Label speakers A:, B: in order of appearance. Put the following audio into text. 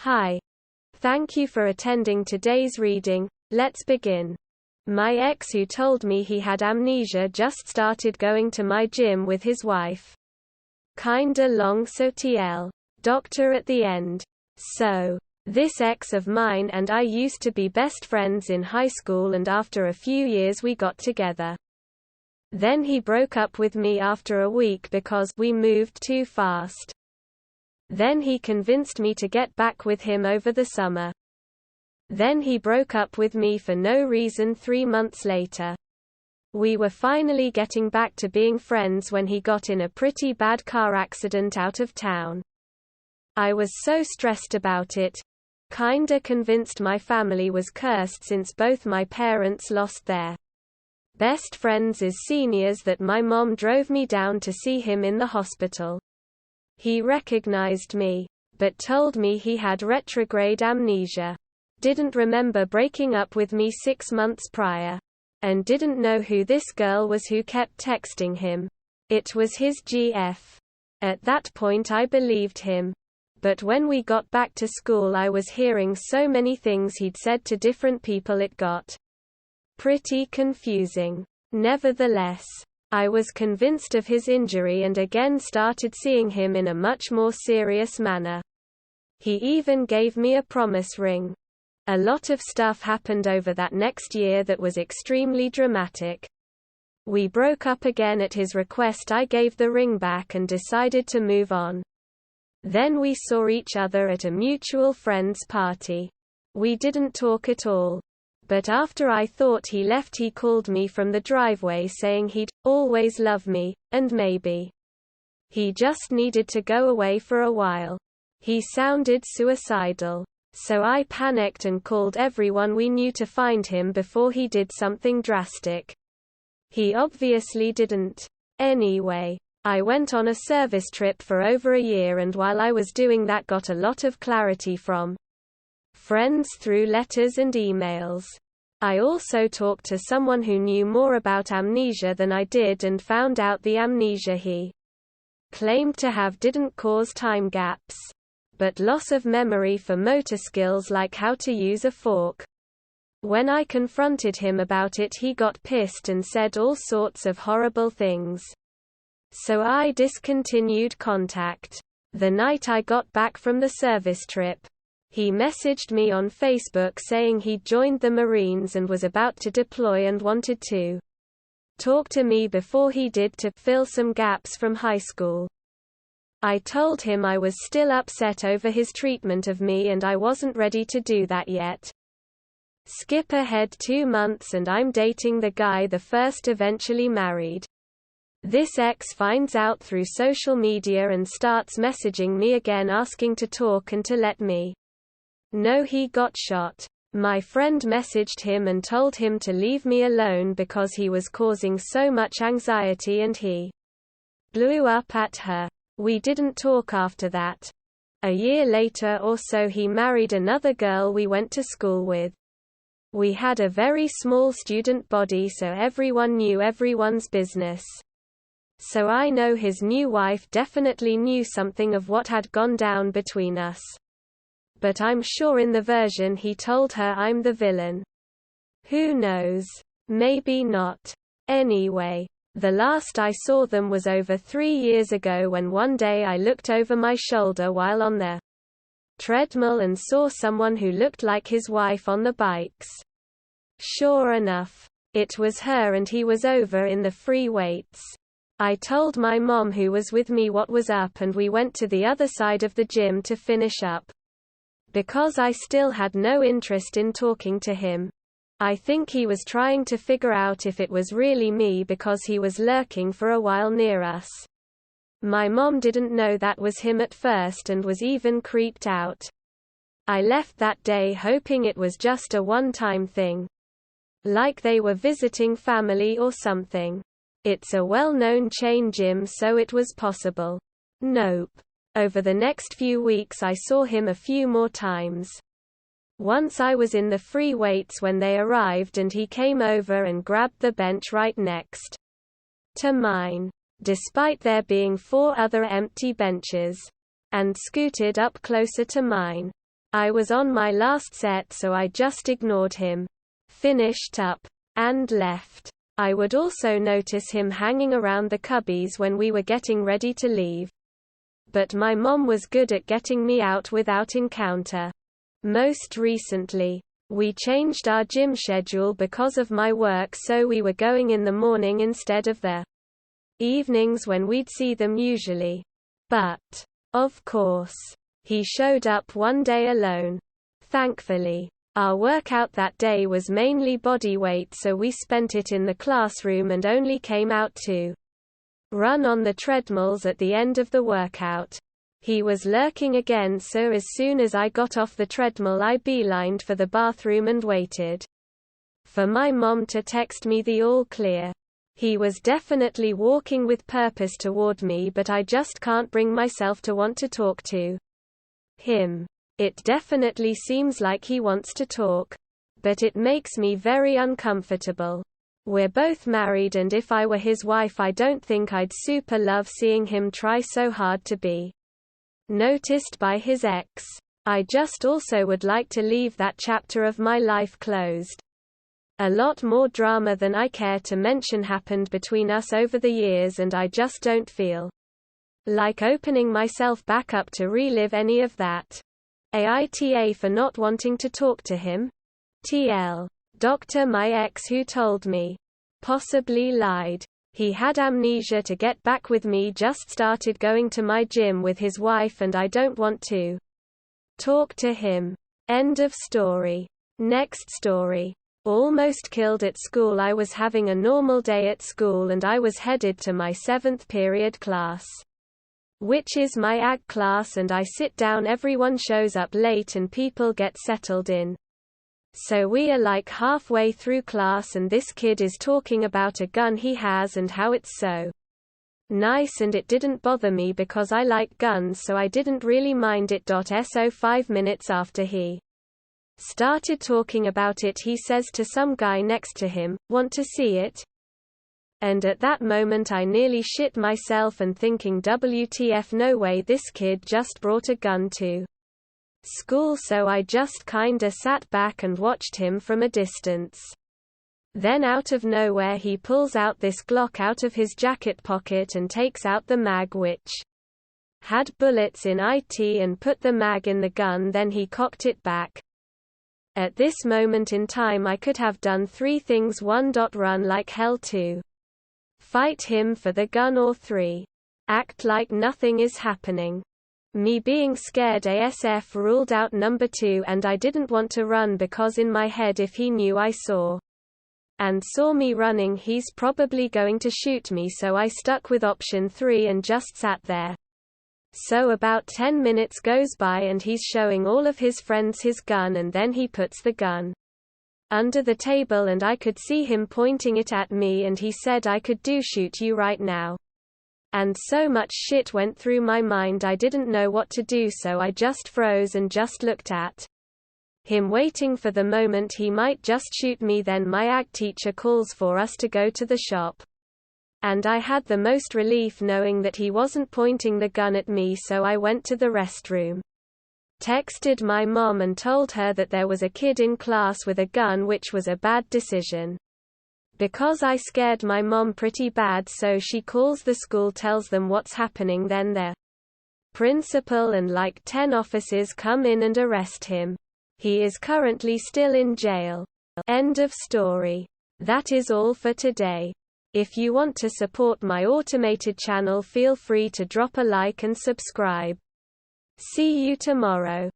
A: Hi. Thank you for attending today's reading. Let's begin. My ex who told me he had amnesia just started going to my gym with his wife. Kinda long so TL. Doctor at the end. So, this ex of mine and I used to be best friends in high school, and after a few years we got together. Then he broke up with me after a week because we moved too fast. Then he convinced me to get back with him over the summer. Then he broke up with me for no reason 3 months later. We were finally getting back to being friends when he got in a pretty bad car accident out of town. I was so stressed about it. Kinda convinced my family was cursed since both my parents lost their best friends as seniors that my mom drove me down to see him in the hospital. He recognized me, but told me he had retrograde amnesia. Didn't remember breaking up with me 6 months prior. And didn't know who this girl was who kept texting him. It was his GF. At that point I believed him. But when we got back to school I was hearing so many things he'd said to different people it got pretty confusing. Nevertheless, I was convinced of his injury and again started seeing him in a much more serious manner. He even gave me a promise ring. A lot of stuff happened over that next year that was extremely dramatic. We broke up again at his request. I gave the ring back and decided to move on. Then we saw each other at a mutual friend's party. We didn't talk at all. But after I thought he left, he called me from the driveway saying he'd always love me, and maybe he just needed to go away for a while. He sounded suicidal. So I panicked and called everyone we knew to find him before he did something drastic. He obviously didn't. Anyway, I went on a service trip for over a year, and while I was doing that got a lot of clarity from friends through letters and emails. I also talked to someone who knew more about amnesia than I did and found out the amnesia he claimed to have didn't cause time gaps, but loss of memory for motor skills like how to use a fork. When I confronted him about it, he got pissed and said all sorts of horrible things. So I discontinued contact. The night I got back from the service trip, he messaged me on Facebook saying he'd joined the Marines and was about to deploy and wanted to talk to me before he did to fill some gaps from high school. I told him I was still upset over his treatment of me and I wasn't ready to do that yet. Skip ahead 2 months and I'm dating the guy the first eventually married. This ex finds out through social media and starts messaging me again asking to talk and to let me know he got shot. My friend messaged him and told him to leave me alone because he was causing so much anxiety and he blew up at her. We didn't talk after that. A year later or so he married another girl we went to school with. We had a very small student body so everyone knew everyone's business. So I know his new wife definitely knew something of what had gone down between us. But I'm sure in the version he told her I'm the villain. Who knows? Maybe not. Anyway, the last I saw them was over 3 years ago when one day I looked over my shoulder while on the treadmill and saw someone who looked like his wife on the bikes. Sure enough, it was her and he was over in the free weights. I told my mom who was with me what was up and we went to the other side of the gym to finish up. Because I still had no interest in talking to him. I think he was trying to figure out if it was really me because he was lurking for a while near us. My mom didn't know that was him at first and was even creeped out. I left that day hoping it was just a one-time thing. Like they were visiting family or something. It's a well-known chain gym so it was possible. Nope. Over the next few weeks I saw him a few more times. Once I was in the free weights when they arrived and he came over and grabbed the bench right next to mine, despite there being 4 other empty benches, and scooted up closer to mine. I was on my last set so I just ignored him, finished up, and left. I would also notice him hanging around the cubbies when we were getting ready to leave. But my mom was good at getting me out without encounter. Most recently, we changed our gym schedule because of my work, so we were going in the morning instead of the evenings when we'd see them usually. But, of course, he showed up one day alone. Thankfully, our workout that day was mainly body weight, so we spent it in the classroom and only came out to run on the treadmills at the end of the workout. He was lurking again, so as soon as I got off the treadmill I beelined for the bathroom and waited for my mom to text me the all clear. He was definitely walking with purpose toward me, but I just can't bring myself to want to talk to him. It definitely seems like he wants to talk, but it makes me very uncomfortable. We're both married, and if I were his wife I don't think I'd super love seeing him try so hard to be noticed by his ex. I just also would like to leave that chapter of my life closed. A lot more drama than I care to mention happened between us over the years, and I just don't feel like opening myself back up to relive any of that. AITA for not wanting to talk to him? TL. Doctor, my ex who told me, possibly lied. He had amnesia to get back with me, just started going to my gym with his wife, and I don't want to talk to him. End of story. Next story. Almost killed at school. I was having a normal day at school and I was headed to my 7th period class, which is my AG class, and I sit down. Everyone shows up late and people get settled in. So we are like halfway through class and this kid is talking about a gun he has and how it's so nice, and it didn't bother me because I like guns, so I didn't really mind it. So 5 minutes after he started talking about it, he says to some guy next to him, "Want to see it?" And at that moment I nearly shit myself and thinking, WTF, no way, this kid just brought a gun to school. So I just kinda sat back and watched him from a distance. Then out of nowhere he pulls out this Glock out of his jacket pocket and takes out the mag, which had bullets in it, and put the mag in the gun. Then he cocked it back. At this moment in time I could have done 3 things: 1. Run like hell, 2. Fight him for the gun, or 3. Act like nothing is happening. Me being scared ASF ruled out number 2, and I didn't want to run because in my head, if he knew I saw me running, he's probably going to shoot me, so I stuck with option 3 and just sat there. So about 10 minutes goes by and he's showing all of his friends his gun, and then he puts the gun under the table and I could see him pointing it at me, and he said, "I could shoot you right now." And so much shit went through my mind I didn't know what to do, so I just froze and just looked at him, waiting for the moment he might just shoot me. Then my AG teacher calls for us to go to the shop. And I had the most relief knowing that he wasn't pointing the gun at me, so I went to the restroom. Texted my mom and told her that there was a kid in class with a gun, which was a bad decision, because I scared my mom pretty bad. So she calls the school, tells them what's happening. Then the principal and like 10 officers come in and arrest him. He is currently still in jail. End of story. That is all for today. If you want to support my automated channel, feel free to drop a like and subscribe. See you tomorrow.